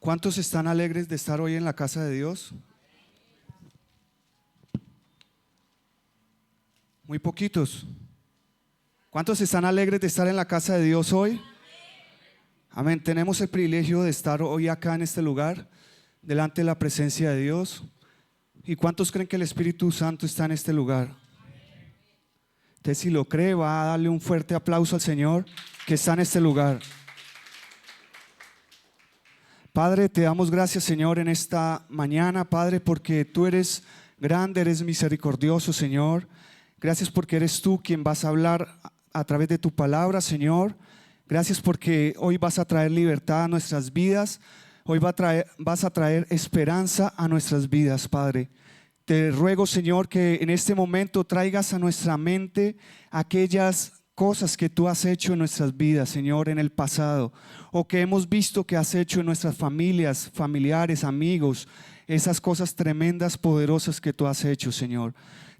¿Cuántos están alegres de estar hoy en la casa de Dios? Muy poquitos. ¿Cuántos están alegres de estar en la casa de Dios hoy? Amén. Tenemos el privilegio de estar hoy acá en este lugar, delante de la presencia de Dios. ¿Y cuántos creen que el Espíritu Santo está en este lugar? Usted, si lo cree, va a darle un fuerte aplauso al Señor que está en este lugar. Padre, te damos gracias, Señor, en esta mañana, Padre, porque tú eres grande, eres misericordioso, Señor. Gracias porque eres tú quien vas a hablar a través de tu palabra, Señor. Gracias porque hoy vas a traer libertad a nuestras vidas. Hoy vas a traer esperanza a nuestras vidas, Padre. Te ruego, Señor, que en este momento traigas a nuestra mente aquellas cosas que tú has hecho en nuestras vidas, Señor, en el pasado, o que hemos visto que has hecho en nuestras familias, familiares, amigos, esas cosas tremendas, poderosas que tú has hecho, Señor.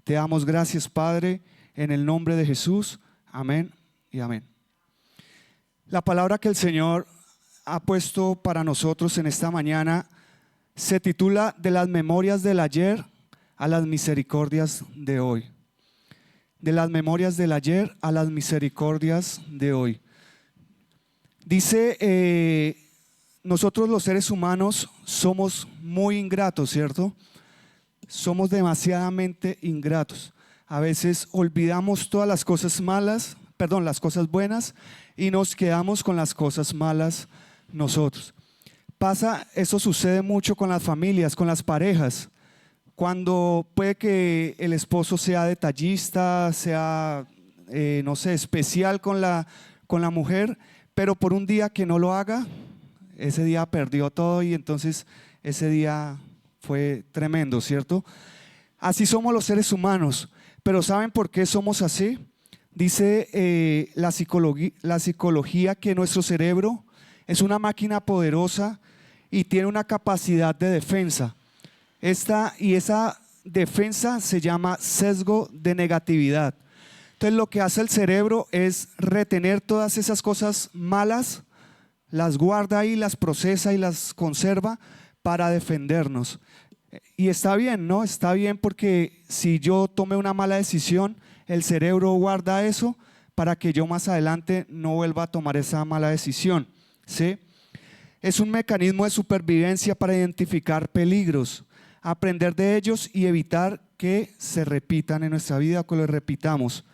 Te damos gracias, Padre, en el nombre de Jesús. Amén y amén. La palabra que el Señor ha puesto para nosotros en esta mañana se titula De las memorias del ayer a las misericordias de hoy. De las memorias del ayer a las misericordias de hoy. Dice, nosotros los seres humanos somos muy ingratos, ¿cierto? Somos demasiadamente ingratos. A veces olvidamos todas las cosas malas, las cosas buenas, y nos quedamos con las cosas malas nosotros. Eso sucede mucho con las familias, con las parejas. Cuando puede que el esposo sea detallista, sea, no sé, especial con la mujer, pero por un día que no lo haga, ese día perdió todo y entonces ese día fue tremendo, ¿cierto? Así somos los seres humanos, pero ¿saben por qué somos así? Dice la psicología que nuestro cerebro es una máquina poderosa y tiene una capacidad de defensa. Esa defensa se llama sesgo de negatividad. Entonces lo que hace el cerebro es retener todas esas cosas malas, las guarda ahí, las procesa y las conserva para defendernos. Y está bien, ¿no? Está bien porque si yo tomé una mala decisión, el cerebro guarda eso para que yo más adelante no vuelva a tomar esa mala decisión, ¿sí? Es un mecanismo de supervivencia para identificar peligros, aprender de ellos y evitar que se repitan en nuestra vida o que lo repitamos.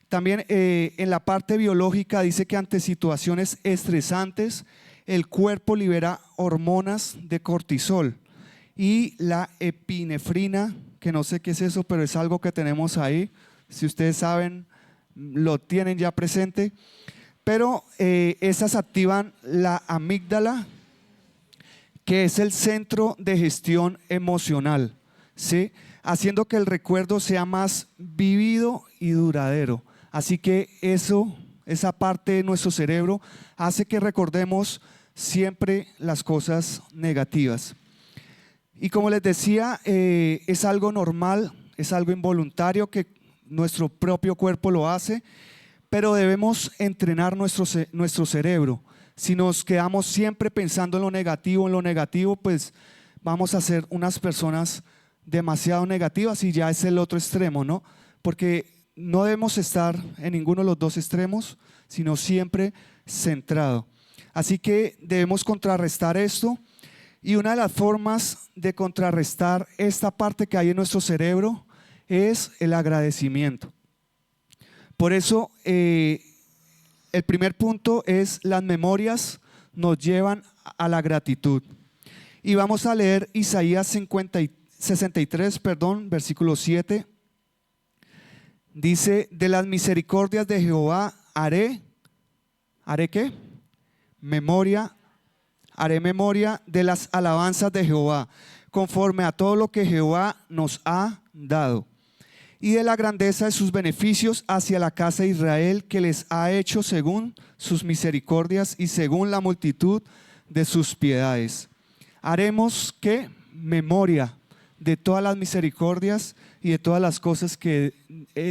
También en la parte biológica dice que ante situaciones estresantes el cuerpo libera hormonas de cortisol y la epinefrina, que no sé qué es eso, pero es algo que tenemos ahí. Si ustedes saben, lo tienen ya presente. Pero esas activan la amígdala, que es el centro de gestión emocional, ¿sí? Haciendo que el recuerdo sea más vivido y duradero. Así que esa parte de nuestro cerebro hace que recordemos siempre las cosas negativas. Y como les decía, es algo normal, es algo involuntario que nuestro propio cuerpo lo hace, pero debemos entrenar nuestro cerebro. Si nos quedamos siempre pensando en lo negativo, pues vamos a ser unas personas demasiado negativas y ya es el otro extremo, ¿no? Porque no debemos estar en ninguno de los dos extremos, sino siempre centrado. Así que debemos contrarrestar esto, y una de las formas de contrarrestar esta parte que hay en nuestro cerebro es el agradecimiento. Por eso el primer punto es: las memorias nos llevan a la gratitud. Y vamos a leer Isaías 63, versículo 7. Dice: de las misericordias de Jehová ¿haré qué? Haré memoria de las alabanzas de Jehová, conforme a todo lo que Jehová nos ha dado, y de la grandeza de sus beneficios hacia la casa de Israel, que les ha hecho según sus misericordias y según la multitud de sus piedades. Haremos ¿qué? Memoria de todas las misericordias y de todas las cosas que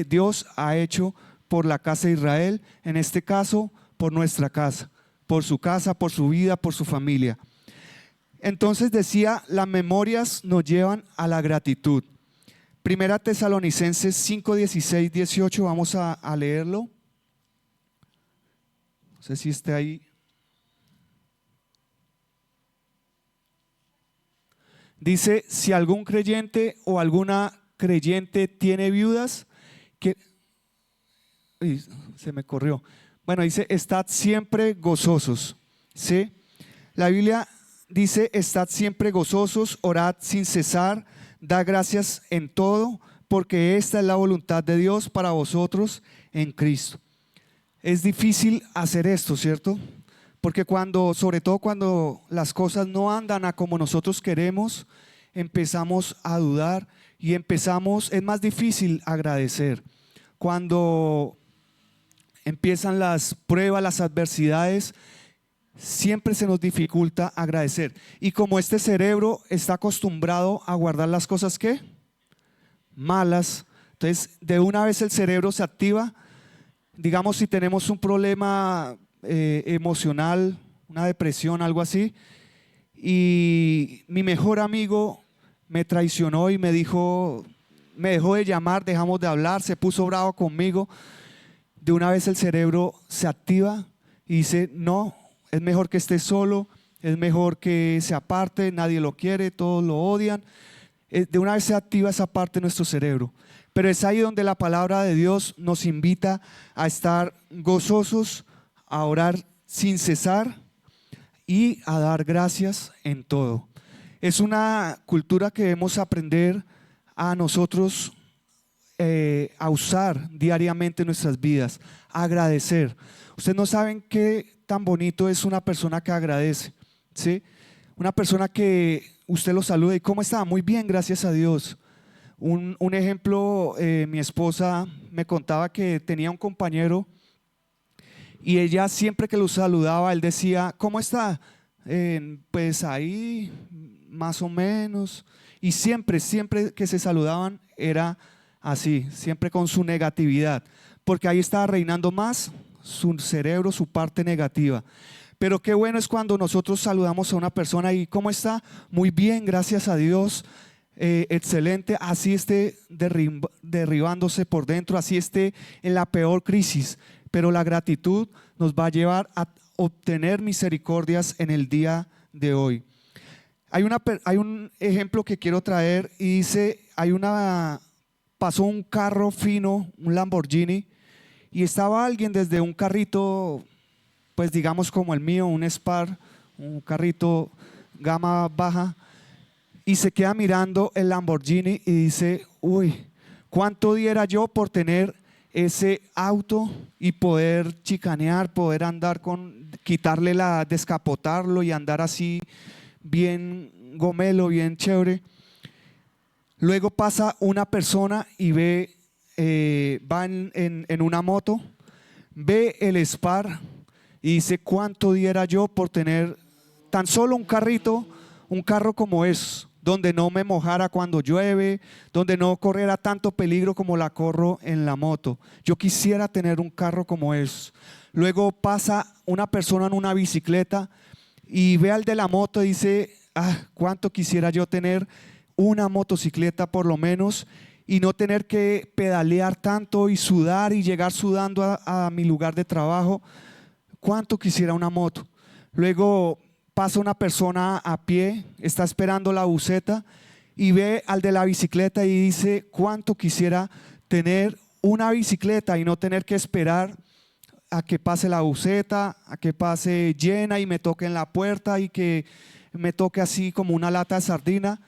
Dios ha hecho por la casa de Israel, en este caso por nuestra casa, por su casa, por su vida, por su familia. Entonces decía, las memorias nos llevan a la gratitud. Primera Tesalonicenses 5, 16, 18, vamos a leerlo. No sé si esté ahí. Dice, si algún creyente o alguna creyente tiene viudas, que uy, se me corrió. Bueno, dice, estad siempre gozosos. ¿Sí? La Biblia dice, estad siempre gozosos, orad sin cesar, da gracias en todo, porque esta es la voluntad de Dios para vosotros en Cristo. Es difícil hacer esto, ¿cierto? Porque sobre todo cuando las cosas no andan a como nosotros queremos, empezamos a dudar y es más difícil agradecer. Cuando empiezan las pruebas, las adversidades, siempre se nos dificulta agradecer. Y como este cerebro está acostumbrado a guardar las cosas ¿qué? Malas, entonces de una vez el cerebro se activa. Digamos, si tenemos un problema emocional, una depresión, algo así, y mi mejor amigo me traicionó y me dejó de llamar, dejamos de hablar, se puso bravo conmigo, de una vez el cerebro se activa y dice, no, es mejor que esté solo, es mejor que se aparte, nadie lo quiere, todos lo odian. De una vez se activa esa parte de nuestro cerebro. Pero es ahí donde la palabra de Dios nos invita a estar gozosos, a orar sin cesar y a dar gracias en todo. Es una cultura que debemos aprender a nosotros a usar diariamente en nuestras vidas, a agradecer. Ustedes no saben qué tan bonito es una persona que agradece, ¿sí? Una persona que usted lo saluda y ¿cómo está? Muy bien, gracias a Dios. Un ejemplo, mi esposa me contaba que tenía un compañero y ella siempre que lo saludaba, él decía, ¿cómo está? Pues ahí, más o menos. Y siempre que se saludaban era así, siempre con su negatividad, porque ahí estaba reinando más su cerebro, su parte negativa. Pero qué bueno es cuando nosotros saludamos a una persona y ¿cómo está? Muy bien, gracias a Dios. Excelente, así esté derribándose por dentro, así esté en la peor crisis, pero la gratitud nos va a llevar a obtener misericordias en el día de hoy. Hay un ejemplo que quiero traer y dice, pasó un carro fino, un Lamborghini, y estaba alguien desde un carrito, pues digamos como el mío, un Spar, un carrito gama baja, y se queda mirando el Lamborghini y dice, uy, ¿cuánto diera yo por tener ese auto y poder chicanear, poder andar quitarle descapotarlo y andar así bien gomelo, bien chévere? Luego pasa una persona y va en una moto, ve el Spar y dice, ¿cuánto diera yo por tener tan solo un carro como es? Donde no me mojara cuando llueve, donde no corriera tanto peligro como la corro en la moto. Yo quisiera tener un carro como es. Luego pasa una persona en una bicicleta y ve al de la moto y dice, cuánto quisiera yo tener una motocicleta por lo menos y no tener que pedalear tanto y sudar y llegar sudando a mi lugar de trabajo. Cuánto quisiera una moto. Luego pasa una persona a pie, está esperando la buseta y ve al de la bicicleta y dice, cuánto quisiera tener una bicicleta y no tener que esperar a que pase la buseta, a que pase llena y me toque en la puerta y que me toque así como una lata de sardina.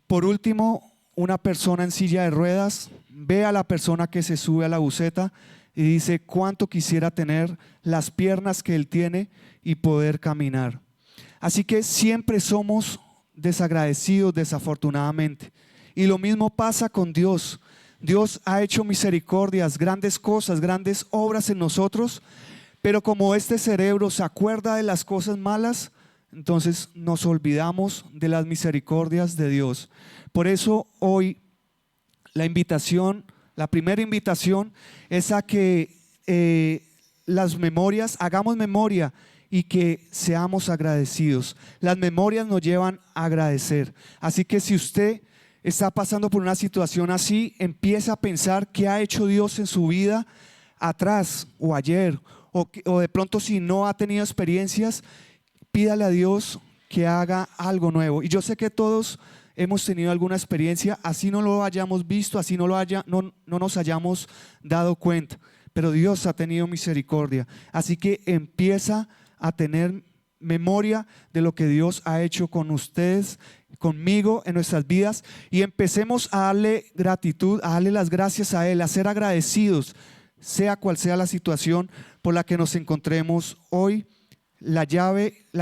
Por último, una persona en silla de ruedas ve a la persona que se sube a la buseta y dice, cuánto quisiera tener las piernas que él tiene y poder caminar. Así que siempre somos desagradecidos, desafortunadamente. Y lo mismo pasa con Dios. Dios ha hecho misericordias, grandes cosas, grandes obras en nosotros, pero como este cerebro se acuerda de las cosas malas, entonces nos olvidamos de las misericordias de Dios. Por eso hoy la primera invitación es a que hagamos memoria y que seamos agradecidos. Las memorias nos llevan a agradecer. Así que si usted está pasando por una situación así, empieza a pensar qué ha hecho Dios en su vida atrás o ayer, o de pronto si no ha tenido experiencias, pídale a Dios que haga algo nuevo. Y yo sé que todos hemos tenido alguna experiencia, así no lo hayamos visto, así no nos hayamos dado cuenta, pero Dios ha tenido misericordia. Así que empieza a tener memoria de lo que Dios ha hecho con ustedes, conmigo, en nuestras vidas, y empecemos a darle gratitud, a darle las gracias a Él, a ser agradecidos, sea cual sea la situación por la que nos encontremos hoy. La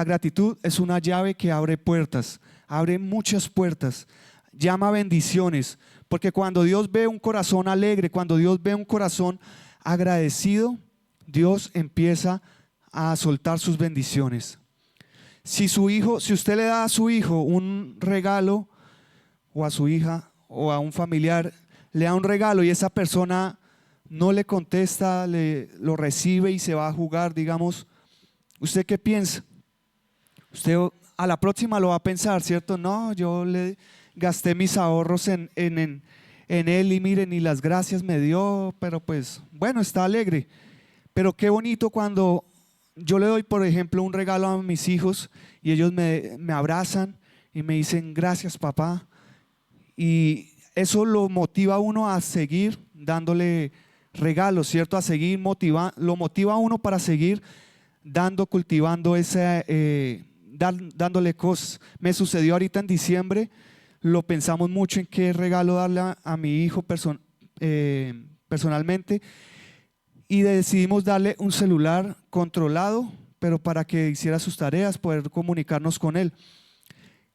gratitud es una llave que abre puertas, abre muchas puertas, llama bendiciones, porque cuando Dios ve un corazón alegre, cuando Dios ve un corazón agradecido, Dios empieza a soltar sus bendiciones. Si usted le da a su hijo un regalo, o a su hija, o a un familiar, le da un regalo y esa persona no le contesta, lo recibe y se va a jugar, digamos, ¿usted qué piensa? Usted a la próxima lo va a pensar, ¿cierto? No, yo le gasté mis ahorros en él y miren, ni las gracias me dio, pero pues bueno, está alegre. Pero qué bonito cuando yo le doy, por ejemplo, un regalo a mis hijos y ellos me abrazan y me dicen gracias papá, y eso lo motiva a uno a seguir dándole regalos, ¿cierto? Lo motiva a uno para seguir cultivando dándole cosas. Me sucedió ahorita en diciembre, lo pensamos mucho en qué regalo darle a mi hijo personalmente, y decidimos darle un celular controlado, pero para que hiciera sus tareas, poder comunicarnos con él.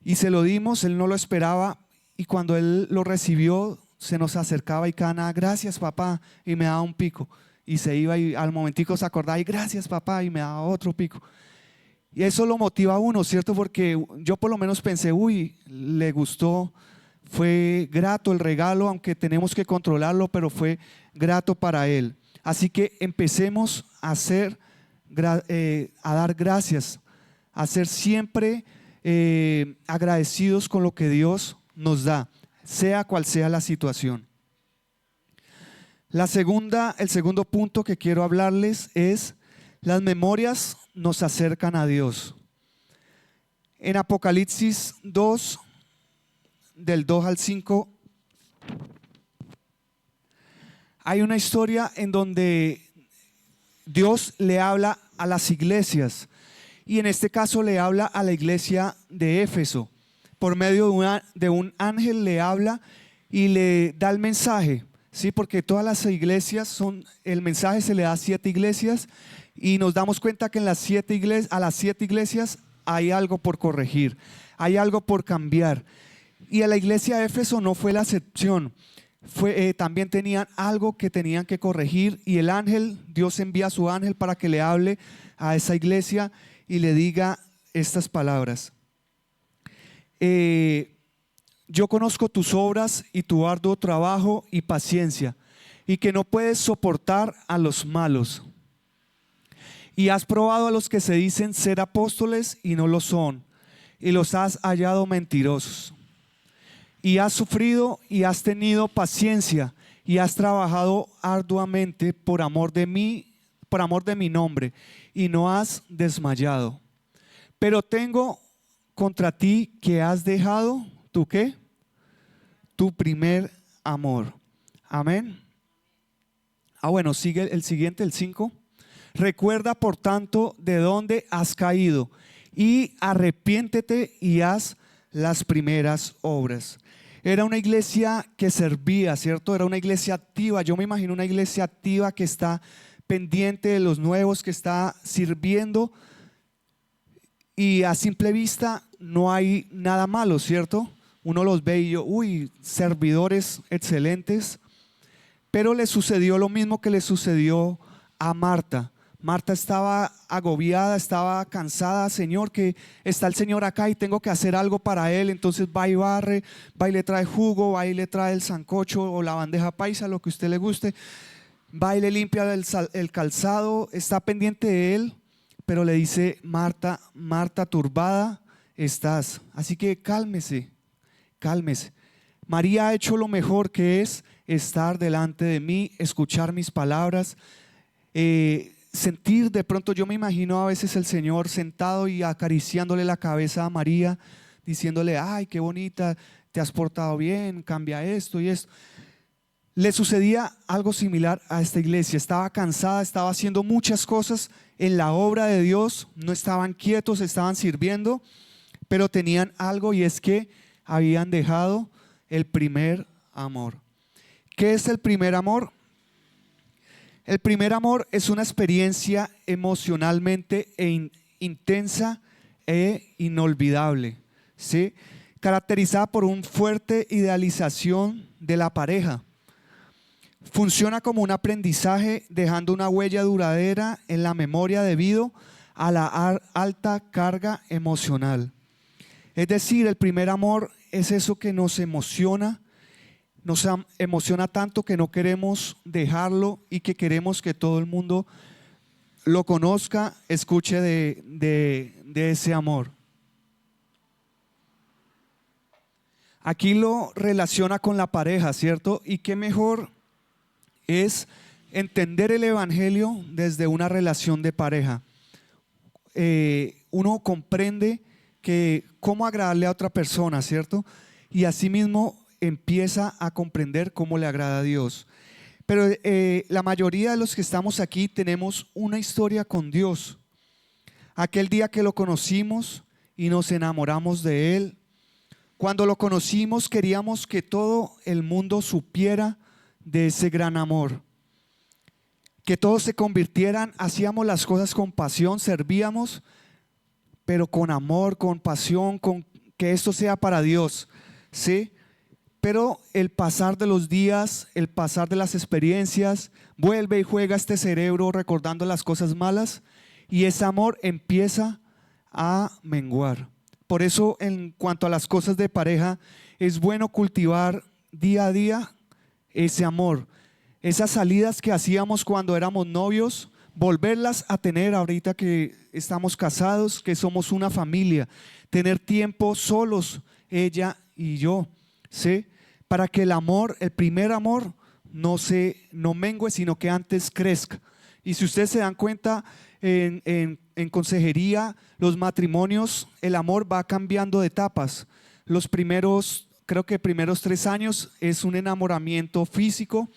Y se lo dimos, él no lo esperaba, y cuando él lo recibió, se nos acercaba y cana, gracias papá, y me daba un pico. Y se iba y al momentico se acordaba y gracias papá, y me daba otro pico. Y eso lo motiva a uno, ¿cierto? Porque yo por lo menos pensé, uy, le gustó, fue grato el regalo, aunque tenemos que controlarlo, pero fue grato para él. Así que empecemos a dar gracias, a ser siempre agradecidos con lo que Dios nos da, sea cual sea la situación. El segundo punto que quiero hablarles es: las memorias nos acercan a Dios. En Apocalipsis 2, del 2 al 5, hay una historia en donde Dios le habla a las iglesias, y en este caso le habla a la iglesia de Éfeso. Por medio de un ángel le habla y le da el mensaje, ¿sí? Porque todas las iglesias el mensaje se le da a 7 iglesias, y nos damos cuenta que a las 7 iglesias hay algo por corregir, hay algo por cambiar. Y a la iglesia de Éfeso no fue la excepción. También tenían algo que tenían que corregir, y Dios envía a su ángel para que le hable a esa iglesia y le diga estas palabras. Yo conozco tus obras y tu arduo trabajo y paciencia, y que no puedes soportar a los malos. Y has probado a los que se dicen ser apóstoles y no lo son, y los has hallado mentirosos. Y has sufrido y has tenido paciencia y has trabajado arduamente por amor de mi nombre, y no has desmayado. Pero tengo contra ti que has dejado, ¿tú qué? Tu primer amor. Amén. Bueno, sigue el siguiente, el 5. Recuerda por tanto de dónde has caído y arrepiéntete y haz las primeras obras. Era una iglesia que servía, ¿cierto? Era una iglesia activa. Yo me imagino una iglesia activa que está pendiente de los nuevos, que está sirviendo, y a simple vista no hay nada malo, ¿cierto? Uno los ve y yo, uy, servidores excelentes. Pero le sucedió lo mismo que le sucedió a Marta. Marta estaba agobiada, estaba cansada. Señor, que está el Señor acá y tengo que hacer algo para Él. Entonces va y barre, va y le trae jugo, va y le trae el sancocho o la bandeja paisa, lo que a usted le guste. Va y le limpia el calzado, está pendiente de Él. pero le dice: Marta, Marta, turbada estás. Así que cálmese, cálmese. María ha hecho lo mejor, que es estar delante de mí, escuchar mis palabras, sentir. De pronto yo me imagino a veces el Señor sentado y acariciándole la cabeza a María, diciéndole: ay, qué bonita, te has portado bien, cambia esto y esto. Le sucedía algo similar a esta iglesia. Estaba cansada, estaba haciendo muchas cosas en la obra de Dios, no estaban quietos, estaban sirviendo, pero tenían algo, y es que habían dejado el primer amor. ¿Qué es el primer amor? El primer amor es una experiencia emocionalmente intensa e inolvidable, ¿sí? Caracterizada por una fuerte idealización de la pareja. Funciona como un aprendizaje, dejando una huella duradera en la memoria debido a la alta carga emocional. Es decir, el primer amor es eso que nos emociona tanto que no queremos dejarlo y que queremos que todo el mundo lo conozca, escuche de ese amor. Aquí lo relaciona con la pareja, ¿cierto? Y qué mejor es entender el evangelio desde una relación de pareja. Uno comprende que cómo agradarle a otra persona, ¿cierto? Y asimismo empieza a comprender cómo le agrada a Dios. Pero la mayoría de los que estamos aquí tenemos una historia con Dios. Aquel día que lo conocimos y nos enamoramos de Él. Cuando lo conocimos queríamos que todo el mundo supiera de ese gran amor, que todos se convirtieran. Hacíamos las cosas con pasión, servíamos, pero con amor, con pasión, con que esto sea para Dios, ¿sí? Pero el pasar de los días, el pasar de las experiencias, vuelve y juega este cerebro recordando las cosas malas, y ese amor empieza a menguar. Por eso, en cuanto a las cosas de pareja, es bueno cultivar día a día ese amor. Esas salidas que hacíamos cuando éramos novios, volverlas a tener ahorita que estamos casados, que somos una familia. Tener tiempo solos, ella y yo, ¿sí? Para que el amor, el primer amor, no mengue, sino que antes crezca. Y si ustedes se dan cuenta, en consejería, los matrimonios, el amor va cambiando de etapas. Los primeros, creo que primeros 3 años es un enamoramiento físico.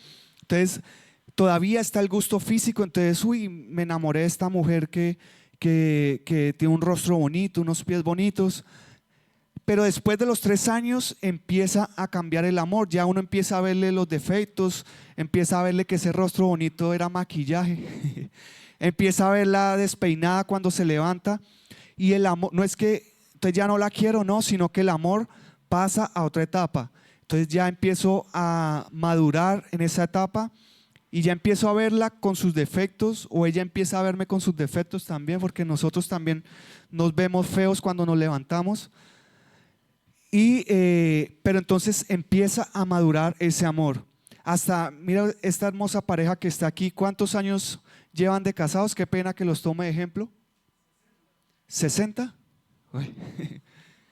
Entonces todavía está el gusto físico. Entonces, me enamoré de esta mujer que tiene un rostro bonito, unos pies bonitos. Pero después de los 3 años empieza a cambiar el amor. Ya uno empieza a verle los defectos, empieza a verle que ese rostro bonito era maquillaje. Empieza a verla despeinada cuando se levanta. Y el amor, no es que entonces ya no la quiero, no, sino que el amor pasa a otra etapa. Entonces ya empiezo a madurar en esa etapa y ya empiezo a verla con sus defectos, o ella empieza a verme con sus defectos también, porque nosotros también nos vemos feos cuando nos levantamos. Pero entonces empieza a madurar ese amor. Hasta, mira esta hermosa pareja que está aquí. ¿Cuántos años llevan de casados? Qué pena que los tome de ejemplo. ¿60? Uy.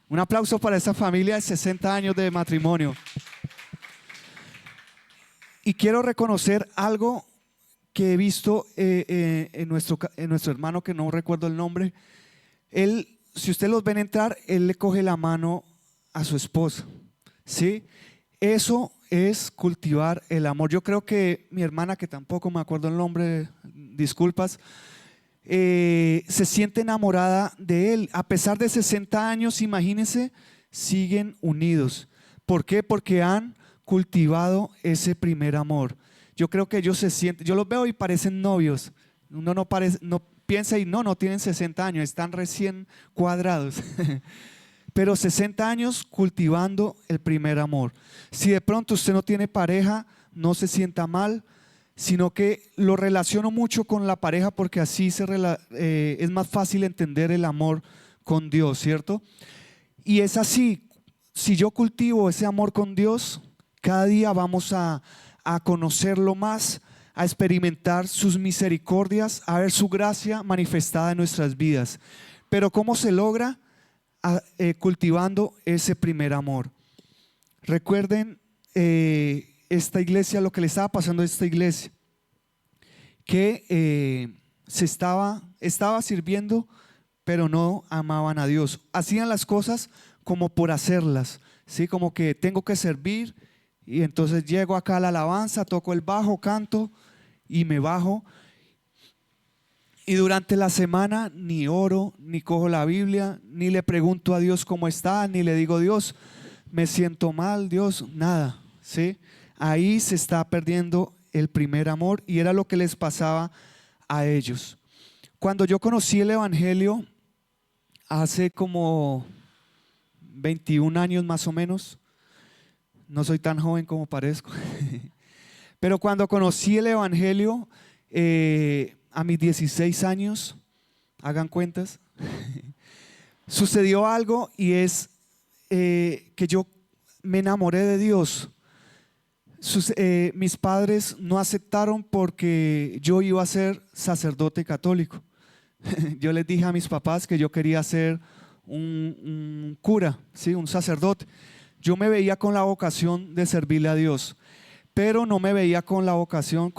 Un aplauso para esta familia de 60 años de matrimonio. Y quiero reconocer algo que he visto en nuestro hermano, que no recuerdo el nombre. Él, si ustedes los ven entrar, él le coge la mano a su esposa, ¿sí? Eso es cultivar el amor. Yo creo que mi hermana, que tampoco me acuerdo el nombre, disculpas, se siente enamorada de él. A pesar de 60 años, imagínense, siguen unidos. ¿Por qué? Porque han cultivado ese primer amor. Yo creo que ellos se sienten, yo los veo y parecen novios. Uno no piensa y no tienen 60 años, están recién cuadrados. Pero 60 años cultivando el primer amor. Si de pronto usted no tiene pareja, no se sienta mal, sino que lo relaciono mucho con la pareja, porque así es más fácil entender el amor con Dios, ¿cierto? Y es así, si yo cultivo ese amor con Dios, cada día vamos a conocerlo más, a experimentar sus misericordias, a ver su gracia manifestada en nuestras vidas. Pero ¿cómo se logra? Cultivando ese primer amor. Recuerden esta iglesia, lo que le estaba pasando a esta iglesia, que estaba sirviendo, pero no amaban a Dios. Hacían las cosas como por hacerlas, ¿sí? Como que tengo que servir y entonces llego acá a la alabanza, toco el bajo, canto y me bajo. Y durante la semana ni oro, ni cojo la Biblia, ni le pregunto a Dios cómo está, ni le digo, Dios, me siento mal, Dios, nada, ¿sí? Ahí se está perdiendo el primer amor y era lo que les pasaba a ellos. Cuando yo conocí el Evangelio, hace como 21 años más o menos, no soy tan joven como parezco, pero cuando conocí el Evangelio, a mis 16 años, hagan cuentas, sucedió algo y es que yo me enamoré de Dios. Mis padres no aceptaron porque yo iba a ser sacerdote católico. Yo les dije a mis papás que yo quería ser un cura, ¿sí? Un sacerdote. Yo me veía con la vocación de servirle a Dios, pero no me veía con la vocación,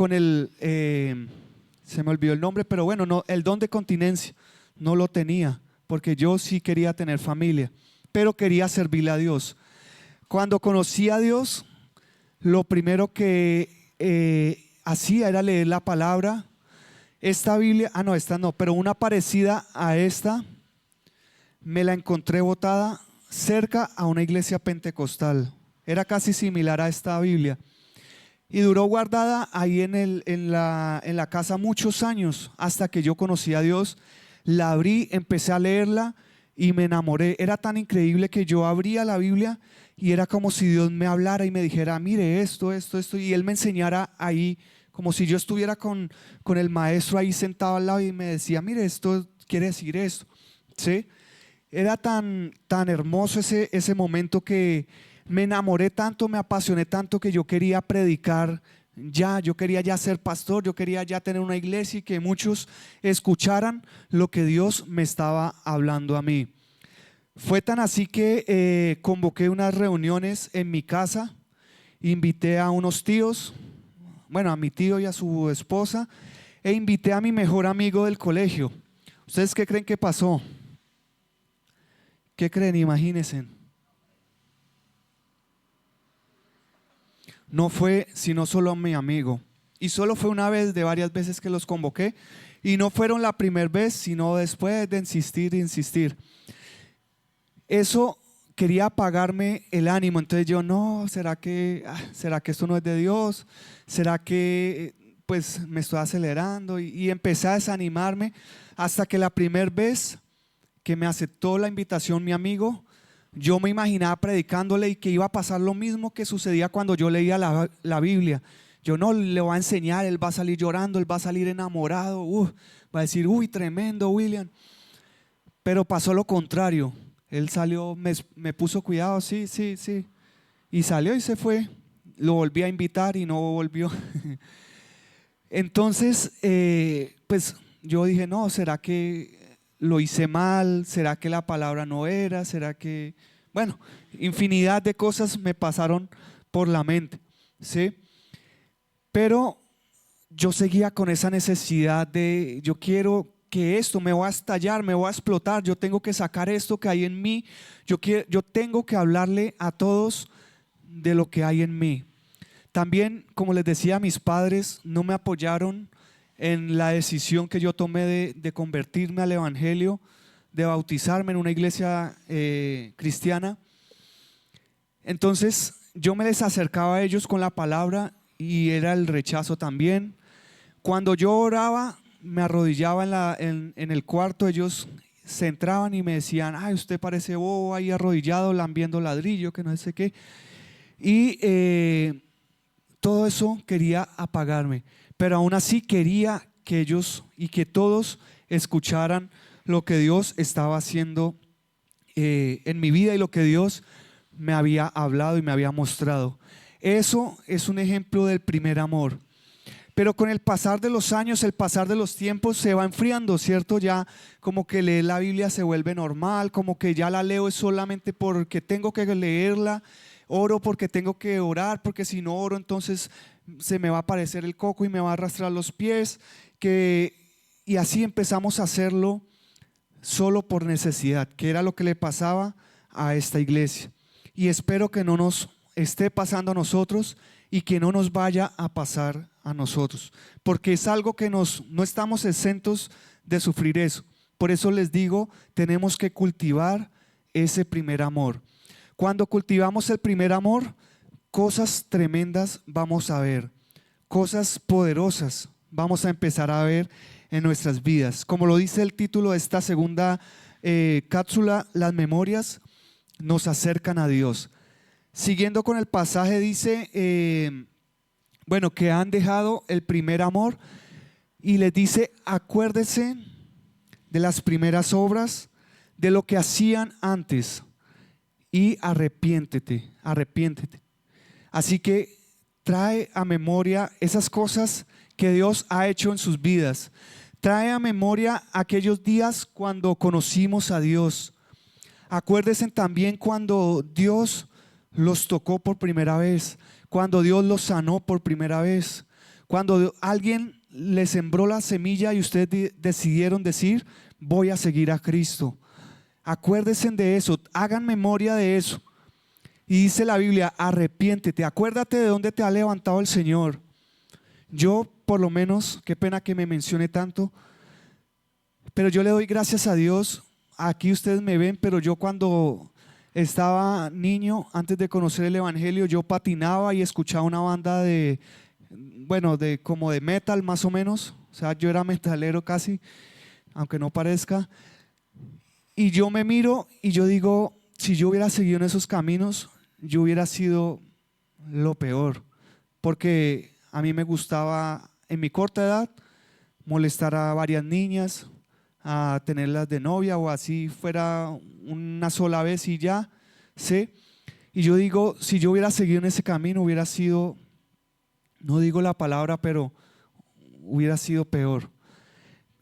se me olvidó el nombre, pero bueno, no, el don de continencia no lo tenía, porque yo sí quería tener familia, pero quería servirle a Dios. Cuando conocí a Dios, lo primero que hacía era leer la palabra. Esta Biblia, esta no, pero una parecida a esta, me la encontré botada cerca a una iglesia pentecostal. Era casi similar a esta Biblia. Y duró guardada ahí en la casa muchos años, hasta que yo conocí a Dios. La abrí, empecé a leerla y me enamoré. Era tan increíble que yo abría la Biblia y era como si Dios me hablara y me dijera, mire esto, y Él me enseñara ahí, como si yo estuviera con el maestro ahí sentado al lado y me decía, mire, esto quiere decir esto, ¿sí? Era tan hermoso ese momento que me enamoré tanto, me apasioné tanto que yo quería predicar ya, yo quería ya ser pastor, yo quería ya tener una iglesia y que muchos escucharan lo que Dios me estaba hablando a mí. Fue tan así que convoqué unas reuniones en mi casa, invité a unos tíos, bueno, a mi tío y a su esposa, e invité a mi mejor amigo del colegio. ¿Ustedes qué creen que pasó? ¿Qué creen? Imagínense. No fue sino solo a mi amigo. Y solo fue una vez de varias veces que los convoqué. Y no fueron la primera vez, sino después de insistir e insistir. Eso quería apagarme el ánimo. Entonces yo, no, ¿será que esto no es de Dios? ¿Será que pues me estoy acelerando? Y empecé a desanimarme hasta que la primera vez que me aceptó la invitación mi amigo, yo me imaginaba predicándole y que iba a pasar lo mismo que sucedía cuando yo leía la Biblia. Yo no le voy a enseñar, él va a salir llorando, él va a salir enamorado, va a decir, uy, tremendo William. Pero pasó lo contrario. Él salió, me puso cuidado, sí. Y salió y se fue. Lo volví a invitar y no volvió. Entonces, pues yo dije, no, ¿será que lo hice mal? ¿Será que la palabra no era? ¿Será que...? Bueno, infinidad de cosas me pasaron por la mente, ¿sí? Pero yo seguía con esa necesidad de, yo quiero que esto me va a estallar, me va a explotar, yo tengo que sacar esto que hay en mí, yo tengo que hablarle a todos de lo que hay en mí. También, como les decía, mis padres no me apoyaron en la decisión que yo tomé de convertirme al Evangelio, de bautizarme en una iglesia cristiana. Entonces yo me les acercaba a ellos con la palabra y era el rechazo también. Cuando yo oraba, me arrodillaba en el cuarto, ellos se entraban y me decían, ay, usted parece bobo ahí arrodillado, lambiendo ladrillo, que no sé qué. Y todo eso quería apagarme, pero aún así quería que ellos y que todos escucharan lo que Dios estaba haciendo en mi vida y lo que Dios me había hablado y me había mostrado. Eso es un ejemplo del primer amor. Pero con el pasar de los años, el pasar de los tiempos se va enfriando, ¿cierto? Ya como que leer la Biblia se vuelve normal, como que ya la leo es solamente porque tengo que leerla, oro porque tengo que orar, porque si no oro entonces se me va a aparecer el coco y me va a arrastrar los pies, y así empezamos a hacerlo solo por necesidad, que era lo que le pasaba a esta iglesia. Y espero que no nos esté pasando a nosotros y que no nos vaya a pasar a nosotros, porque es algo que no estamos exentos de sufrir eso. Por eso les digo, tenemos que cultivar ese primer amor. Cuando cultivamos el primer amor, cosas tremendas vamos a ver, cosas poderosas vamos a empezar a ver en nuestras vidas. Como lo dice el título de esta segunda cápsula, las memorias nos acercan a Dios. Siguiendo con el pasaje dice, que han dejado el primer amor, y les dice: acuérdese de las primeras obras, de lo que hacían antes, y arrepiéntete. Así que trae a memoria esas cosas que Dios ha hecho en sus vidas. Trae a memoria aquellos días cuando conocimos a Dios. Acuérdense también cuando Dios los tocó por primera vez, cuando Dios los sanó por primera vez, cuando alguien les sembró la semilla y ustedes decidieron decir: voy a seguir a Cristo. Acuérdense de eso, hagan memoria de eso. Y dice la Biblia: arrepiéntete, acuérdate de dónde te ha levantado el Señor. Yo, por lo menos, qué pena que me mencione tanto, pero yo le doy gracias a Dios. Aquí ustedes me ven, pero yo cuando estaba niño, antes de conocer el evangelio, yo patinaba y escuchaba una banda como de metal más o menos. O sea, yo era metalero casi, aunque no parezca. Y yo me miro y yo digo: si yo hubiera seguido en esos caminos, yo hubiera sido lo peor. Porque a mí me gustaba, en mi corta edad, molestar a varias niñas, a tenerlas de novia, o así fuera una sola vez y ya, ¿sí? Y yo digo, si yo hubiera seguido en ese camino, hubiera sido, no digo la palabra, pero hubiera sido peor.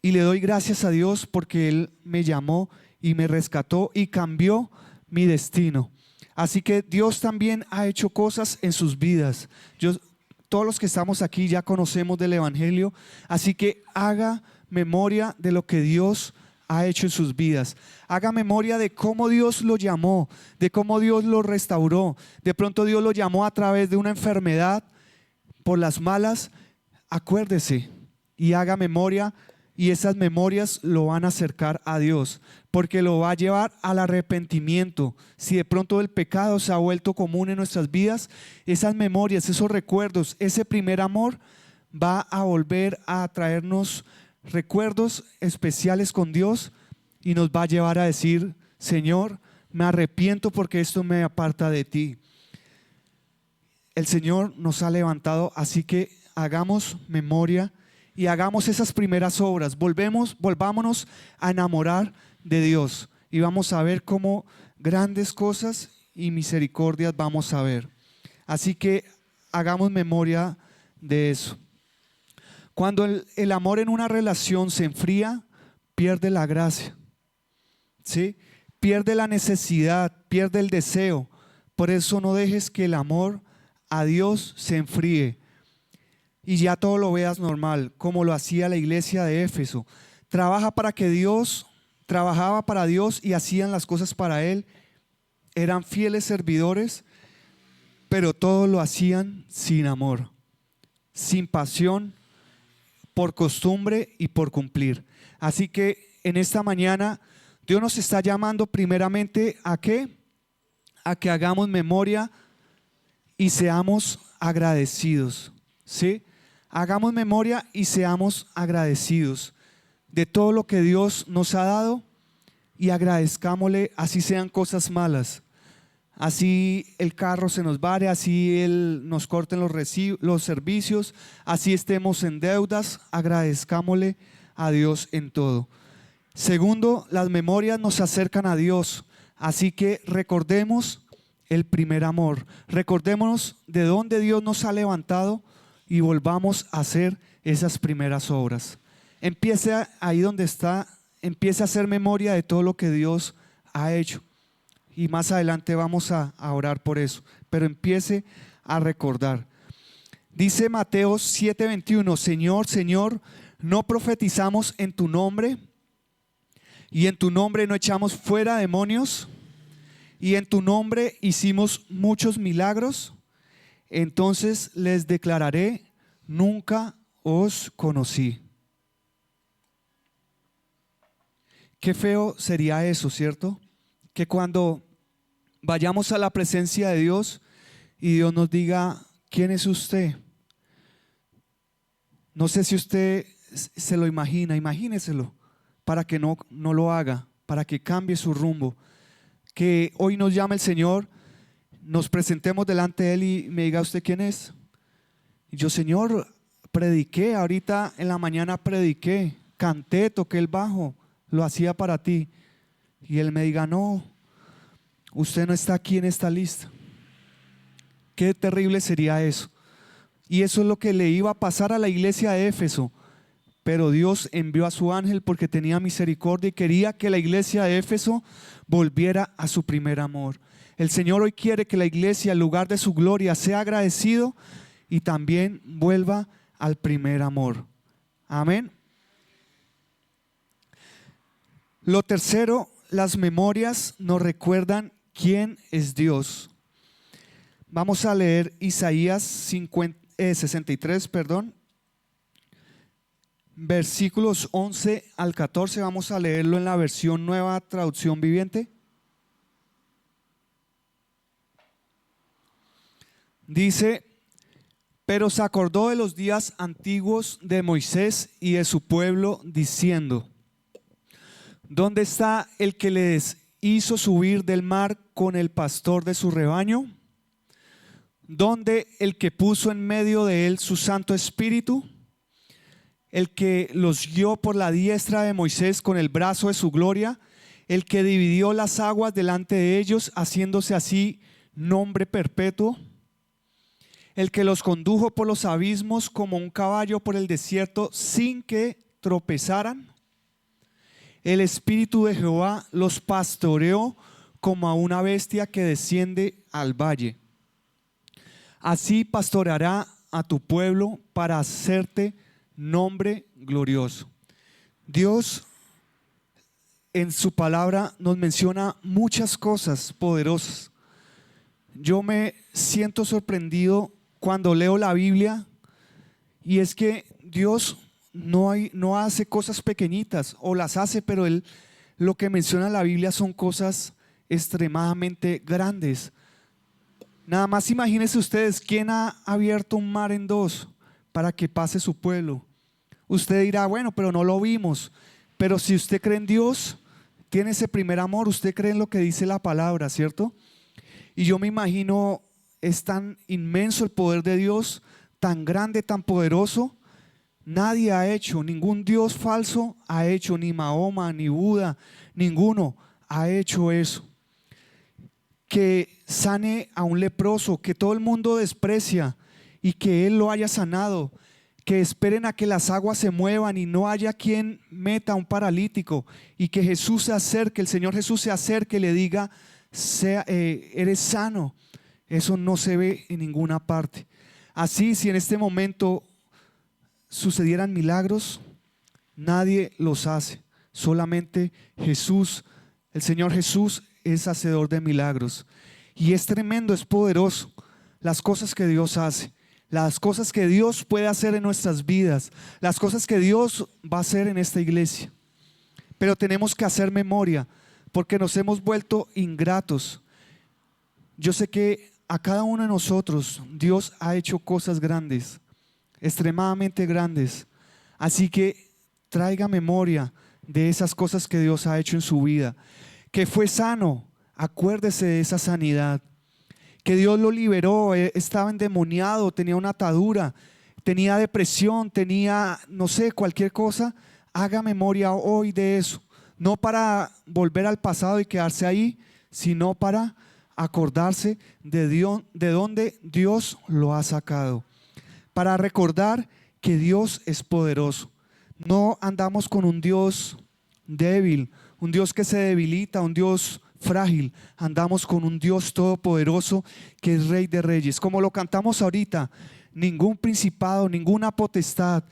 Y le doy gracias a Dios porque Él me llamó y me rescató y cambió mi destino. Así que Dios también ha hecho cosas en sus vidas. Todos los que estamos aquí ya conocemos del evangelio, así que haga memoria de lo que Dios ha hecho en sus vidas. Haga memoria de cómo Dios lo llamó, de cómo Dios lo restauró. De pronto Dios lo llamó a través de una enfermedad, por las malas. Acuérdese y haga memoria, y esas memorias lo van a acercar a Dios, porque lo va a llevar al arrepentimiento. Si de pronto el pecado se ha vuelto común en nuestras vidas, esas memorias, esos recuerdos, ese primer amor va a volver a traernos recuerdos especiales con Dios, y nos va a llevar a decir: Señor, me arrepiento porque esto me aparta de ti. El Señor nos ha levantado, así que hagamos memoria y hagamos esas primeras obras. Volvámonos a enamorar de Dios, y vamos a ver cómo grandes cosas y misericordias vamos a ver. Así que hagamos memoria de eso. Cuando el amor en una relación se enfría, pierde la gracia, ¿sí? Pierde la necesidad, pierde el deseo. Por eso no dejes que el amor a Dios se enfríe y ya todo lo veas normal, como lo hacía la iglesia de Éfeso. Trabajaba para Dios y hacían las cosas para Él. Eran fieles servidores, pero todo lo hacían sin amor, sin pasión, por costumbre y por cumplir. Así que en esta mañana Dios nos está llamando primeramente ¿a qué? A que hagamos memoria y seamos agradecidos, ¿sí? Hagamos memoria y seamos agradecidos de todo lo que Dios nos ha dado, y agradezcámosle, así sean cosas malas, así el carro se nos vare, así Él nos corten los servicios, así estemos en deudas, agradezcámosle a Dios en todo. Segundo, las memorias nos acercan a Dios, así que recordemos el primer amor, recordémonos de dónde Dios nos ha levantado y volvamos a hacer esas primeras obras. Empiece ahí donde está, empiece a hacer memoria de todo lo que Dios ha hecho. Y más adelante vamos a orar por eso, pero empiece a recordar. Dice Mateo 7:21, Señor, Señor, ¿no profetizamos en tu nombre? Y en tu nombre no echamos fuera demonios, y en tu nombre hicimos muchos milagros. Entonces les declararé, nunca os conocí. Qué feo sería eso, ¿cierto? Que cuando vayamos a la presencia de Dios y Dios nos diga, ¿quién es usted? No sé si usted se lo imagina, imagíneselo, para que no lo haga, para que cambie su rumbo. Que hoy nos llame el Señor, nos presentemos delante de Él y me diga, ¿usted quién es? Y yo, Señor, prediqué, ahorita en la mañana prediqué, canté, toqué el bajo, lo hacía para ti. Y Él me diga, no, usted no está aquí en esta lista. Qué terrible sería eso. Y eso es lo que le iba a pasar a la iglesia de Éfeso. Pero Dios envió a su ángel porque tenía misericordia y quería que la iglesia de Éfeso volviera a su primer amor. El Señor hoy quiere que la iglesia, en lugar de su gloria, sea agradecido y también vuelva al primer amor. Amén. Lo tercero, las memorias nos recuerdan quién es Dios. Vamos a leer Isaías 63, versículos 11 al 14. Vamos a leerlo en la versión Nueva Traducción Viviente. Dice, pero se acordó de los días antiguos de Moisés y de su pueblo, diciendo, ¿dónde está el que les hizo subir del mar con el pastor de su rebaño? ¿Dónde el que puso en medio de él su Santo Espíritu? El que los guió por la diestra de Moisés con el brazo de su gloria, el que dividió las aguas delante de ellos, haciéndose así nombre perpetuo, el que los condujo por los abismos como un caballo por el desierto sin que tropezaran. El Espíritu de Jehová los pastoreó como a una bestia que desciende al valle. Así pastoreará a tu pueblo para hacerte nombre glorioso. Dios en su palabra nos menciona muchas cosas poderosas. Yo me siento sorprendido cuando leo la Biblia, y es que Dios no hace cosas pequeñitas, o las hace, pero Él, lo que menciona la Biblia son cosas extremadamente grandes. Nada más imagínense ustedes, ¿quién ha abierto un mar en dos para que pase su pueblo? Usted dirá, bueno, pero no lo vimos. Pero si usted cree en Dios, tiene ese primer amor, usted cree en lo que dice la palabra, ¿cierto? Y yo me imagino, es tan inmenso el poder de Dios, tan grande, tan poderoso. Nadie ha hecho, ningún Dios falso ha hecho, ni Mahoma, ni Buda, ninguno ha hecho eso. Que sane a un leproso que todo el mundo desprecia y que Él lo haya sanado. Que esperen a que las aguas se muevan y no haya quien meta a un paralítico, y que Jesús se acerque, el Señor Jesús se acerque y le diga, eres sano. Eso no se ve en ninguna parte. Así, si en este momento sucedieran milagros, nadie los hace, solamente Jesús. El Señor Jesús es hacedor de milagros, y es tremendo, es poderoso las cosas que Dios hace, las cosas que Dios puede hacer en nuestras vidas, las cosas que Dios va a hacer en esta iglesia. Pero tenemos que hacer memoria, porque nos hemos vuelto ingratos. Yo sé que a cada uno de nosotros Dios ha hecho cosas grandes, extremadamente grandes. Así que traiga memoria de esas cosas que Dios ha hecho en su vida. Que fue sano, acuérdese de esa sanidad. Que Dios lo liberó, estaba endemoniado, tenía una atadura, tenía depresión, tenía, no sé, cualquier cosa. Haga memoria hoy de eso. No para volver al pasado y quedarse ahí, sino para acordarse de Dios, de dónde Dios lo ha sacado. para recordar que Dios es poderoso. No andamos con un Dios débil, un Dios que se debilita, un Dios frágil. Andamos con un Dios todopoderoso que es Rey de Reyes. Como lo cantamos ahorita, ningún principado, ninguna potestad,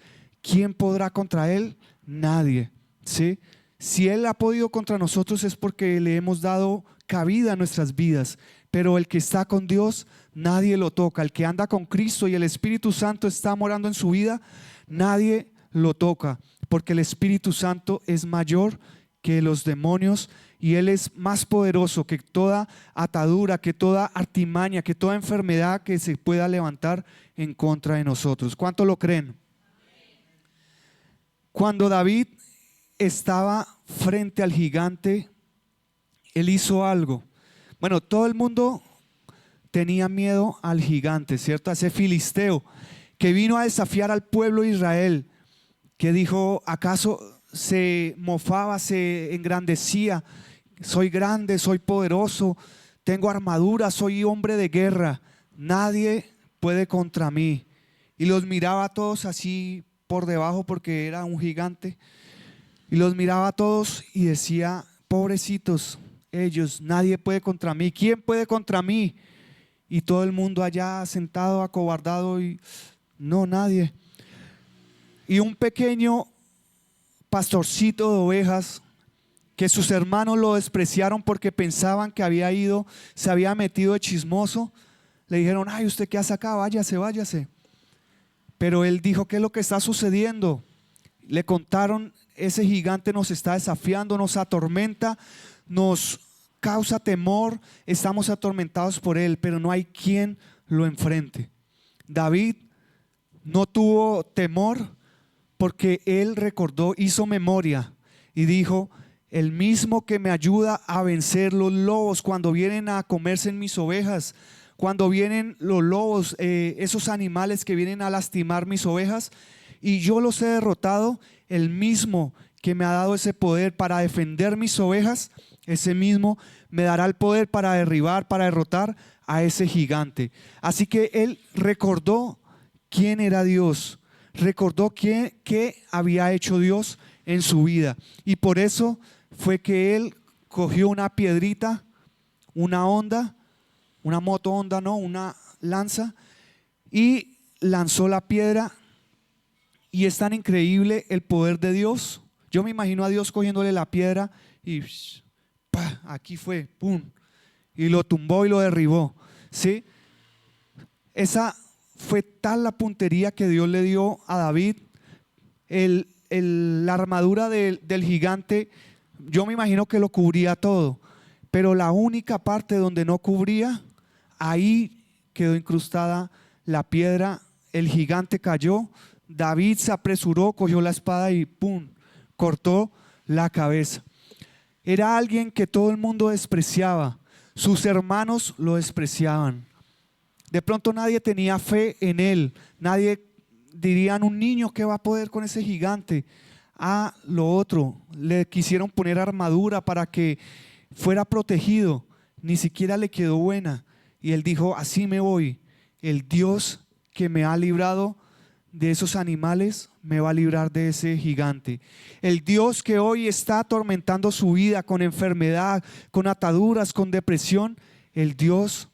¿quién podrá contra Él? Nadie, ¿sí? Si Él ha podido contra nosotros es porque le hemos dado cabida a nuestras vidas. Pero el que está con Dios, nadie lo toca. El que anda con Cristo y el Espíritu Santo está morando en su vida, nadie lo toca, porque el Espíritu Santo es mayor que los demonios y Él es más poderoso que toda atadura, que toda artimaña, que toda enfermedad que se pueda levantar en contra de nosotros. ¿Cuánto lo creen? Cuando David estaba frente al gigante, él hizo algo. Bueno, todo el mundo tenía miedo al gigante, ¿cierto? A ese filisteo que vino a desafiar al pueblo de Israel, que dijo, ¿acaso se mofaba, se engrandecía? Soy grande, soy poderoso, tengo armadura, soy hombre de guerra, nadie puede contra mí. Y los miraba a todos así por debajo porque era un gigante. Y los miraba a todos y decía, pobrecitos ellos, nadie puede contra mí. ¿Quién puede contra mí? Y todo el mundo allá sentado, acobardado y no, nadie. Y un pequeño pastorcito de ovejas que sus hermanos lo despreciaron porque pensaban que había ido, se había metido de chismoso, le dijeron, ay, ¿usted qué hace acá? Váyase, váyase. Pero él dijo, ¿qué es lo que está sucediendo? Le contaron, ese gigante nos está desafiando, nos atormenta, nos causa temor, estamos atormentados por él, pero no hay quien lo enfrente. David no tuvo temor porque él recordó, hizo memoria y dijo, el mismo que me ayuda a vencer los lobos cuando vienen a comerse en mis ovejas, cuando vienen los lobos, esos animales que vienen a lastimar mis ovejas y yo los he derrotado, el mismo que me ha dado ese poder para defender mis ovejas, ese mismo me dará el poder para derribar, para derrotar a ese gigante. Así que él recordó quién era Dios, recordó qué había hecho Dios en su vida y por eso fue que él cogió una piedrita, una honda, una moto honda, no, una lanza y lanzó la piedra. Y es tan increíble el poder de Dios. Yo me imagino a Dios cogiéndole la piedra y ¡pah! Aquí fue, ¡pum! Y lo tumbó y lo derribó, ¿sí? Esa fue tal la puntería que Dios le dio a David. La armadura del gigante, yo me imagino que lo cubría todo, pero la única parte donde no cubría, ahí quedó incrustada la piedra, el gigante cayó, David se apresuró, cogió la espada y ¡pum! Cortó la cabeza. Era alguien que todo el mundo despreciaba, sus hermanos lo despreciaban. De pronto nadie tenía fe en él, nadie dirían un niño que va a poder con ese gigante. A lo otro, le quisieron poner armadura para que fuera protegido, ni siquiera le quedó buena. Y él dijo, así me voy, el Dios que me ha librado de esos animales me va a librar de ese gigante. El Dios que hoy está atormentando su vida con enfermedad, con ataduras, con depresión, Dios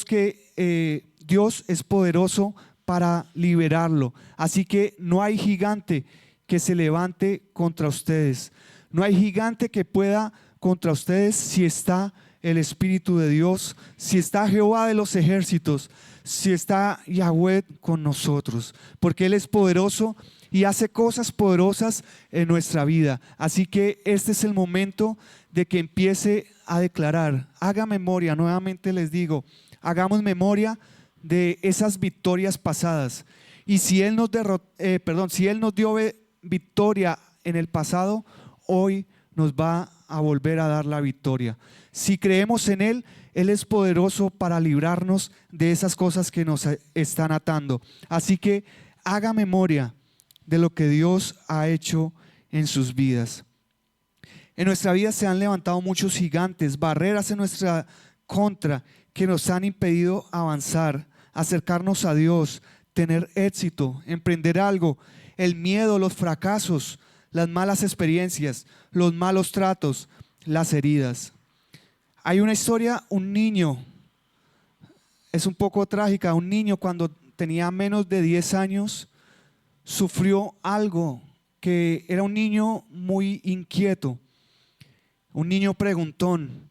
que Dios es poderoso para liberarlo. Así que no hay gigante que se levante contra ustedes. No hay gigante que pueda contra ustedes si está el Espíritu de Dios, si está Jehová de los ejércitos, si está Yahweh con nosotros, porque Él es poderoso y hace cosas poderosas en nuestra vida. Así que este es el momento de que empiece a declarar. Haga memoria, nuevamente les digo, hagamos memoria de esas victorias pasadas. Y si Él nos dio victoria en el pasado, hoy nos va a volver a dar la victoria. Si creemos en Él, Él es poderoso para librarnos de esas cosas que nos están atando. Así que haga memoria de lo que Dios ha hecho en sus vidas. En nuestra vida se han levantado muchos gigantes, barreras en nuestra contra que nos han impedido avanzar. acercarnos a Dios, tener éxito, emprender algo, el miedo, los fracasos, las malas experiencias, los malos tratos, las heridas. Hay una historia, un niño, es un poco trágica, un niño cuando tenía menos de 10 años sufrió algo, que era un niño muy inquieto, un niño preguntón.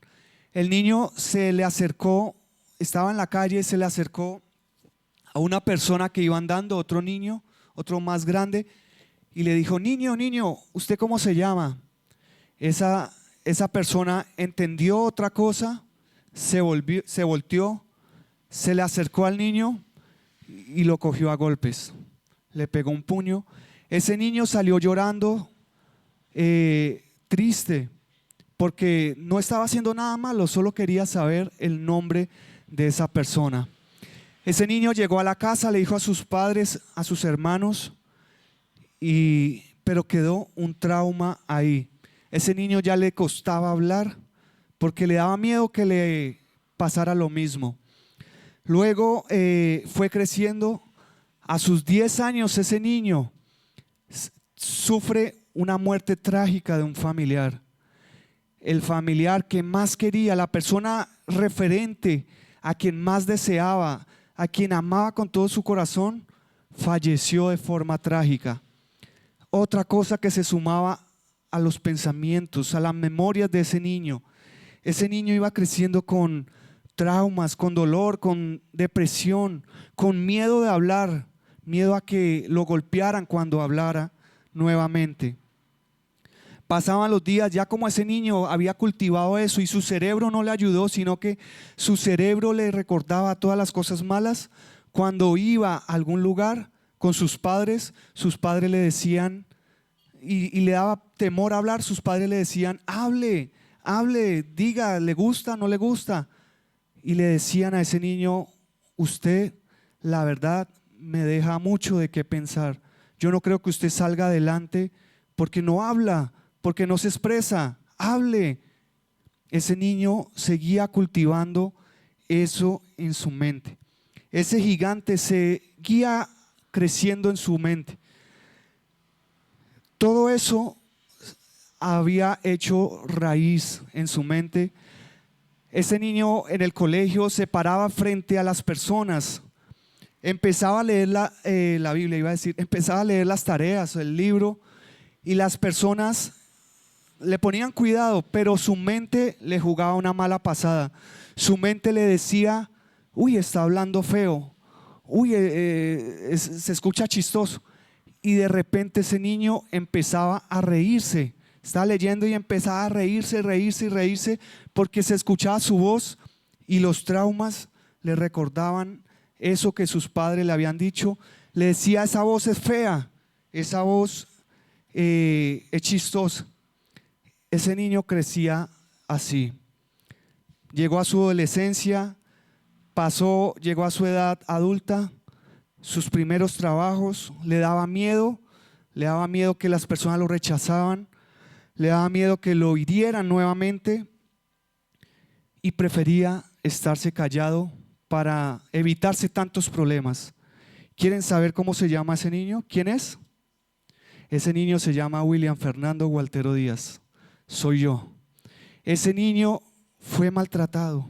El niño se le acercó, estaba en la calle, se le acercó a una persona que iba andando, otro niño, otro más grande, y le dijo: niño, niño, ¿usted cómo se llama? Esa persona entendió otra cosa, se volteó, se le acercó al niño y lo cogió a golpes, le pegó un puño. Ese niño salió llorando, triste, porque no estaba haciendo nada malo, solo quería saber el nombre de esa persona. Ese niño llegó a la casa, le dijo a sus padres, a sus hermanos, pero quedó un trauma ahí. Ese niño ya le costaba hablar porque le daba miedo que le pasara lo mismo. Luego fue creciendo. A sus 10 años ese niño sufre una muerte trágica de un familiar. El familiar que más quería, la persona referente, a quien más deseaba, a quien amaba con todo su corazón, falleció de forma trágica. Otra cosa que se sumaba a los pensamientos, a las memorias de ese niño. Ese niño iba creciendo con traumas, con dolor, con depresión, con miedo de hablar, miedo a que lo golpearan cuando hablara nuevamente. Pasaban los días, ya como ese niño había cultivado eso y su cerebro no le ayudó, sino que su cerebro le recordaba todas las cosas malas. Cuando iba a algún lugar con sus padres le decían, y le daba temor hablar, sus padres le decían: hable, diga, ¿le gusta, no le gusta? Y le decían a ese niño: usted, la verdad, me deja mucho de qué pensar. Yo no creo que usted salga adelante porque no habla, porque no se expresa. Hable. Ese niño seguía cultivando eso en su mente. Ese gigante seguía creciendo en su mente. Todo eso había hecho raíz en su mente. Ese niño en el colegio se paraba frente a las personas, empezaba a leer la Biblia, empezaba a leer las tareas, el libro, y las personas le ponían cuidado, pero su mente le jugaba una mala pasada. Su mente le decía: uy, está hablando feo, uy, se escucha chistoso. Y de repente ese niño empezaba a reírse. Estaba leyendo y empezaba a reírse, porque se escuchaba su voz y los traumas le recordaban eso que sus padres le habían dicho. Le decía: esa voz es fea, esa voz es chistosa. Ese niño crecía así. Llegó a su adolescencia, llegó a su edad adulta, sus primeros trabajos, le daba miedo que las personas lo rechazaban, le daba miedo que lo hirieran nuevamente y prefería estarse callado para evitarse tantos problemas. ¿Quieren saber cómo se llama ese niño? ¿Quién es? Ese niño se llama William Fernando Gualtero Díaz. Soy yo. Ese niño fue maltratado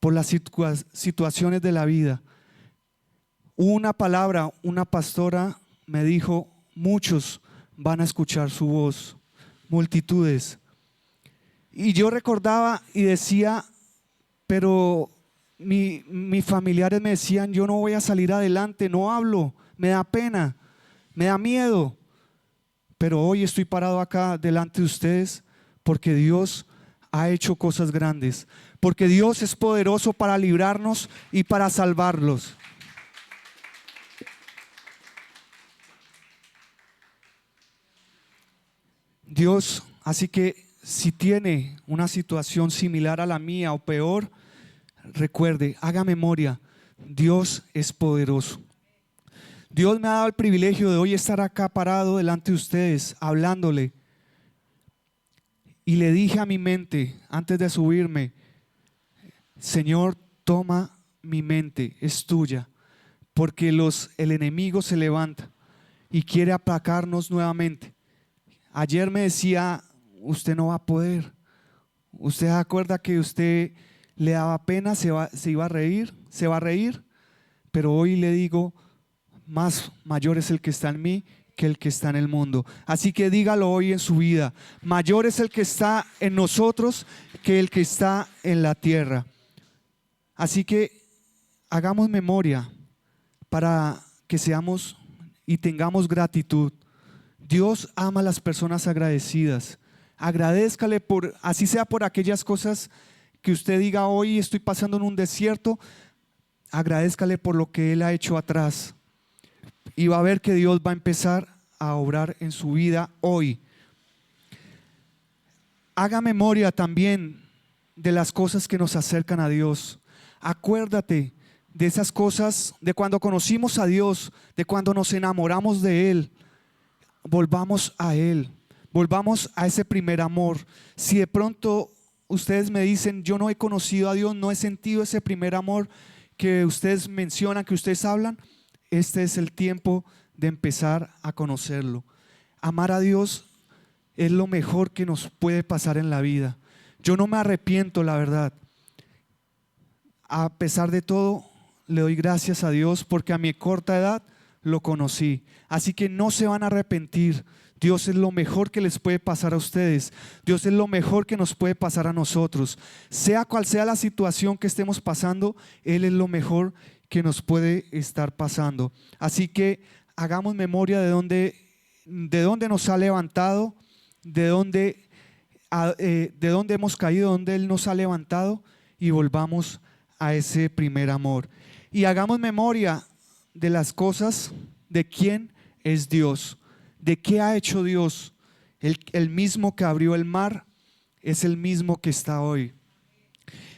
por las situaciones de la vida. Una palabra, una pastora me dijo: muchos van a escuchar su voz, multitudes. Y yo recordaba y decía: pero mis familiares me decían: yo no voy a salir adelante, no hablo, me da pena, me da miedo. Pero hoy estoy parado acá delante de ustedes porque Dios ha hecho cosas grandes, porque Dios es poderoso para librarnos y para salvarlos. Dios, así que si tiene una situación similar a la mía o peor, recuerde, haga memoria, Dios es poderoso. Dios me ha dado el privilegio de hoy estar acá parado delante de ustedes, hablándole. Y le dije a mi mente antes de subirme: Señor, toma mi mente, es tuya, porque el enemigo se levanta y quiere aplacarnos nuevamente. Ayer me decía, usted no va a poder. ¿Usted se acuerda que usted le daba pena, se iba a reír, se va a reír? Pero hoy le digo, más mayor es el que está en mí que el que está en el mundo. Así que dígalo hoy en su vida, mayor es el que está en nosotros que el que está en la tierra. Así que hagamos memoria para que seamos y tengamos gratitud. Dios ama a las personas agradecidas. Agradézcale por, así sea por aquellas cosas que usted diga, hoy estoy pasando en un desierto. Agradézcale por lo que Él ha hecho atrás. Y va a ver que Dios va a empezar a obrar en su vida hoy. Haga memoria también de las cosas que nos acercan a Dios. Acuérdate de esas cosas, de cuando conocimos a Dios, de cuando nos enamoramos de Él. Volvamos a Él, volvamos a ese primer amor. Si de pronto ustedes me dicen, yo no he conocido a Dios, no he sentido ese primer amor que ustedes mencionan, que ustedes hablan, este es el tiempo de empezar a conocerlo. Amar a Dios es lo mejor que nos puede pasar en la vida. Yo no me arrepiento, la verdad. A pesar de todo, le doy gracias a Dios porque a mi corta edad lo conocí. Así que no se van a arrepentir. Dios es lo mejor que les puede pasar a ustedes. Dios es lo mejor que nos puede pasar a nosotros. Sea cual sea la situación que estemos pasando, Él es lo mejor que nos puede estar pasando. Así que hagamos memoria de dónde nos ha levantado, de dónde hemos caído, de dónde Él nos ha levantado, y volvamos a ese primer amor. Y hagamos memoria de las cosas, de quién es Dios, de qué ha hecho Dios. El mismo que abrió el mar es el mismo que está hoy.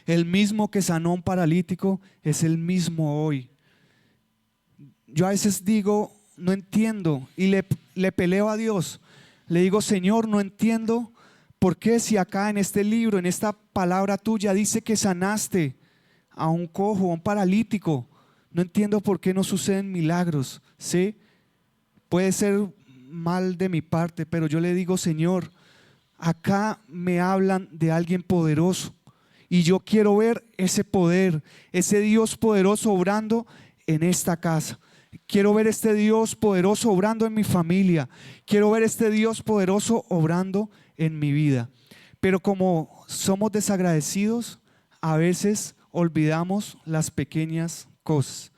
El mismo que sanó a un paralítico es el mismo hoy. Yo a veces digo, no entiendo, y le peleo a Dios. Le digo, Señor, no entiendo por qué si acá en este libro, en esta palabra tuya, dice que sanaste a un cojo, a un paralítico. No entiendo por qué no suceden milagros, ¿sí? Puede ser mal de mi parte, pero yo le digo, Señor, acá me hablan de alguien poderoso y yo quiero ver ese poder, ese Dios poderoso obrando en esta casa. Quiero ver este Dios poderoso obrando en mi familia. Quiero ver este Dios poderoso obrando en mi vida. Pero como somos desagradecidos, a veces olvidamos las pequeñas cosas.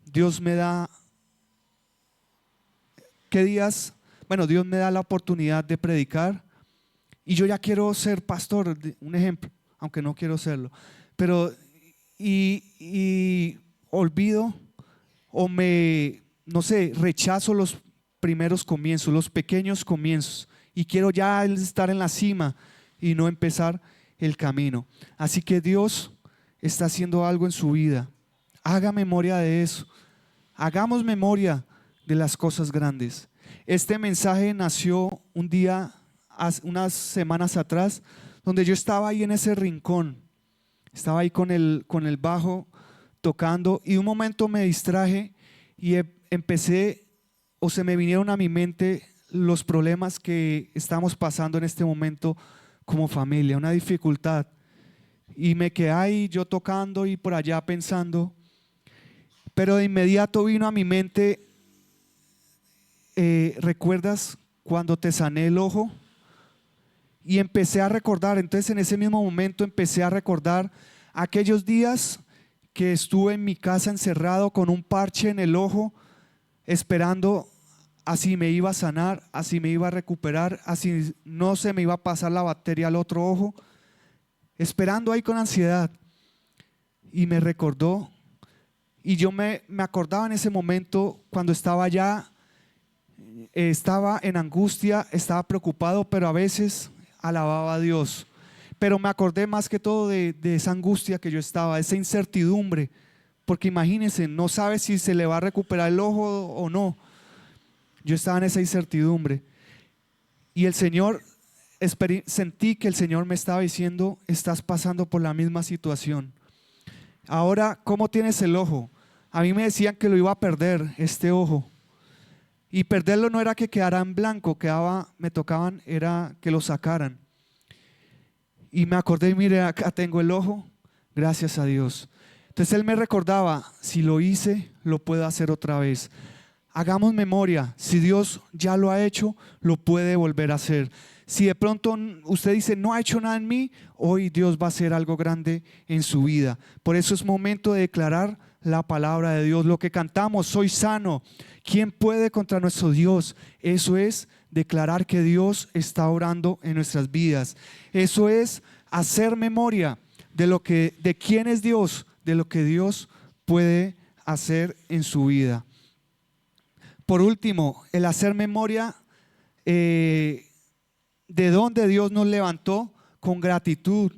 Dios me da, ¿qué días? Bueno, Dios me da la oportunidad de predicar y yo ya quiero ser pastor, un ejemplo, aunque no quiero serlo. Pero y olvido o no sé, rechazo los primeros comienzos, los pequeños comienzos, y quiero ya estar en la cima y no empezar el camino. Así que Dios está haciendo algo en su vida. Haga memoria de eso. Hagamos memoria de las cosas grandes. Este mensaje nació un día, unas semanas atrás, donde yo estaba ahí en ese rincón. Estaba ahí con el bajo tocando y un momento me distraje y empecé, o se me vinieron a mi mente los problemas que estamos pasando en este momento como familia, una dificultad. Y me quedé ahí yo tocando y por allá pensando, pero de inmediato vino a mi mente, ¿recuerdas cuando te sané el ojo? Y empecé a recordar, entonces en ese mismo momento empecé a recordar aquellos días que estuve en mi casa encerrado con un parche en el ojo, esperando así me iba a sanar, así me iba a recuperar, así no se me iba a pasar la bacteria al otro ojo, esperando ahí con ansiedad. Y me recordó, y yo me acordaba en ese momento cuando estaba allá, estaba en angustia, estaba preocupado, pero a veces alababa a Dios. Pero me acordé más que todo de esa angustia que yo estaba, esa incertidumbre, porque imagínense, no sabe si se le va a recuperar el ojo o no. Yo estaba en esa incertidumbre y el Señor, sentí que el Señor me estaba diciendo, estás pasando por la misma situación. Ahora, ¿cómo tienes el ojo? A mí me decían que lo iba a perder, este ojo. Y perderlo no era que quedara en blanco, me tocaban, era que lo sacaran. Y me acordé, mire, acá tengo el ojo, gracias a Dios. Entonces él me recordaba, si lo hice, lo puedo hacer otra vez. Hagamos memoria, si Dios ya lo ha hecho, lo puede volver a hacer. Si de pronto usted dice, no ha hecho nada en mí, hoy Dios va a hacer algo grande en su vida. Por eso es momento de declarar la palabra de Dios. Lo que cantamos, soy sano. ¿Quién puede contra nuestro Dios? Eso es declarar que Dios está obrando en nuestras vidas. Eso es hacer memoria de quién es Dios, de lo que Dios puede hacer en su vida. Por último, el hacer memoria de dónde Dios nos levantó con gratitud,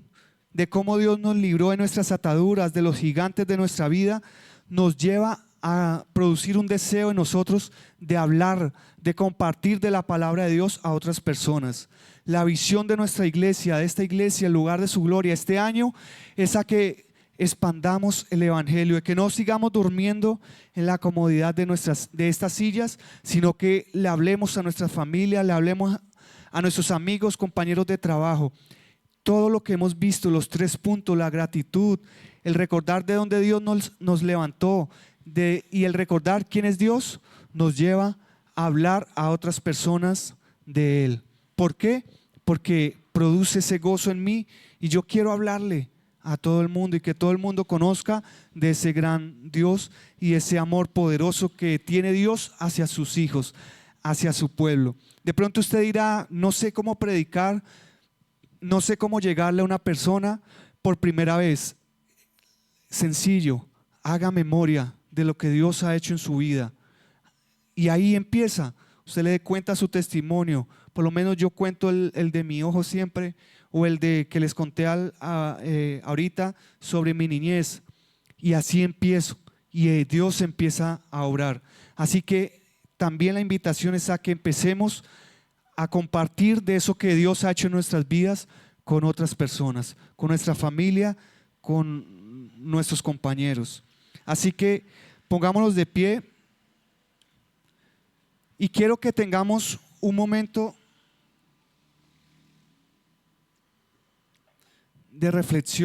de cómo Dios nos libró de nuestras ataduras, de los gigantes de nuestra vida, nos lleva a producir un deseo en nosotros de hablar, de compartir de la palabra de Dios a otras personas. La visión de nuestra iglesia, de esta iglesia, el lugar de su gloria este año, es a que expandamos el evangelio, de que no sigamos durmiendo en la comodidad de estas sillas, sino que le hablemos a nuestras familias, le hablemos a nuestros amigos, compañeros de trabajo. Todo lo que hemos visto, los 3 puntos, la gratitud, el recordar de dónde Dios nos levantó y el recordar quién es Dios, nos lleva a hablar a otras personas de Él. ¿Por qué? Porque produce ese gozo en mí y yo quiero hablarle a todo el mundo y que todo el mundo conozca de ese gran Dios y ese amor poderoso que tiene Dios hacia sus hijos, hacia su pueblo. De pronto usted dirá, no sé cómo predicar, no sé cómo llegarle a una persona por primera vez. Sencillo, haga memoria de lo que Dios ha hecho en su vida. Y ahí empieza, usted le cuenta su testimonio. Por lo menos yo cuento el de mi ojo siempre, o el de que les conté ahorita sobre mi niñez. Y así empiezo, y Dios empieza a obrar. Así que también la invitación es a que empecemos a compartir de eso que Dios ha hecho en nuestras vidas con otras personas, con nuestra familia, con nuestros compañeros. Así que pongámonos de pie y quiero que tengamos un momento de reflexión.